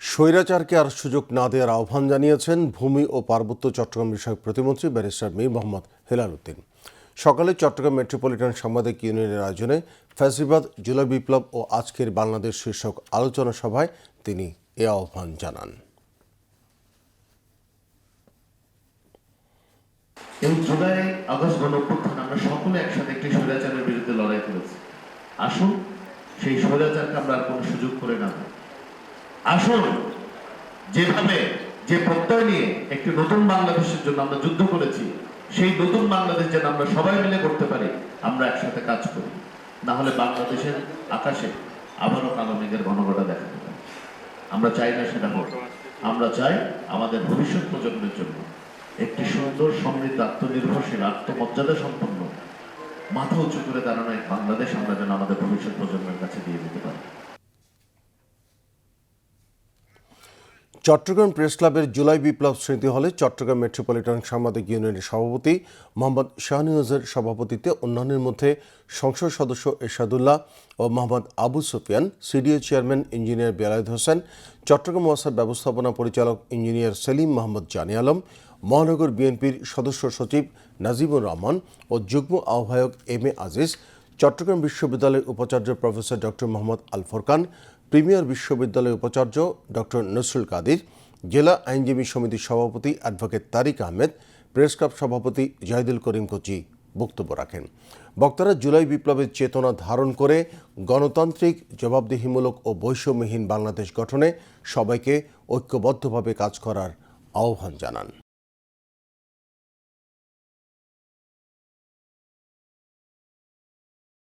স্বৈরাচারকে আর সুযোগ না দেওয়ার আহ্বান জানিয়েছেন ভূমি ও পার্বত্য চট্টগ্রাম বিষয়ক প্রতিমন্ত্রী ব্যারিস্টার মীর মোহাম্মদ হেলাল উদ্দিন। সকালে চট্টগ্রাম মেট্রোপলিটন সাংবাদিক ইউনিয়নের আয়োজনে ফ্যাসিবাদ, জুলাই বিপ্লব ও আজকের বাংলাদেশ শীর্ষক আলোচনা সভায় তিনি এ আহ্বান জানান। এই জুলাই আগস্ট গণঅভ্যুত্থান আমরা সকলে একসাথে একটি স্বৈরাচারের বিরুদ্ধে লড়াই করেছি। আসুন সেই স্বৈরাচারকে আমরা আর কোনো সুযোগ করে না দিই। আসুন যেভাবে যে প্রত্যয় নিয়ে একটি নতুন বাংলাদেশের জন্য আমরা যুদ্ধ করেছি, সেই নতুন বাংলাদেশ যেন আমরা সবাই মিলে করতে পারি, আমরা একসাথে কাজ করি। না হলে বাংলাদেশের আকাশে আবারও কালো মেঘের ঘনঘটা দেখা দেবে। আমরা চাই না সেটা হোক। আমরা চাই আমাদের ভবিষ্যৎ প্রজন্মের জন্য একটি সুন্দর, সমৃদ্ধ, আত্মনির্ভরশীল, আত্মমর্যাদা সম্পন্ন, মাথা উঁচু করে দাঁড়ানো এক বাংলাদেশ আমরা যেন আমাদের ভবিষ্যৎ প্রজন্মের কাছে দিয়ে দিতে পারি। চট্টগ্রাম প্রেস ক্লাবের জুলাই বিপ্লব স্মৃতি হলে চট্টগ্রাম মেট্রোপলিটন সাংবাদিক ইউনিয়নের সভাপতি মোহাম্মদ শাহনিয়াজের সভাপতিত্বে অন্যান্যের মধ্যে সংসদ সদস্য এরশাদুল্লাহ ও Mohammad Abu Sufian, CDA chairman engineer Belayet Hossain, Chattogram ওয়াসার ব্যবস্থাপনা পরিচালক ইঞ্জিনিয়ার সেলিম মোহাম্মদ জানি আলম, মহানগর বিএনপির সদস্য সচিব নাজিবুর রহমান ও যুগ্ম আহ্বায়ক এম এ আজিজ, চট্টগ্রাম বিশ্ববিদ্যালয়ের উপাচার্য প্রফেসর ডক্টর মোহাম্মদ আল ফোরকান, প্রিমিয়ার বিশ্ববিদ্যালয়ের উপাচার্য ডক্টর নসরুল কাদির, জেলা আইনজীবী সমিতির সভাপতি advocate Tariq Ahmed, press club সভাপতি জাহিদুল করিম কোচি বক্তব্য রাখেন। বক্তারা জুলাই বিপ্লবের চেতনা ধারণ করে গণতান্ত্রিক, জবাবদিহিমূলক ও বৈষম্যহীন বাংলাদেশ গঠনে সবাইকে ঐক্যবদ্ধভাবে কাজ করার আহ্বান জানান।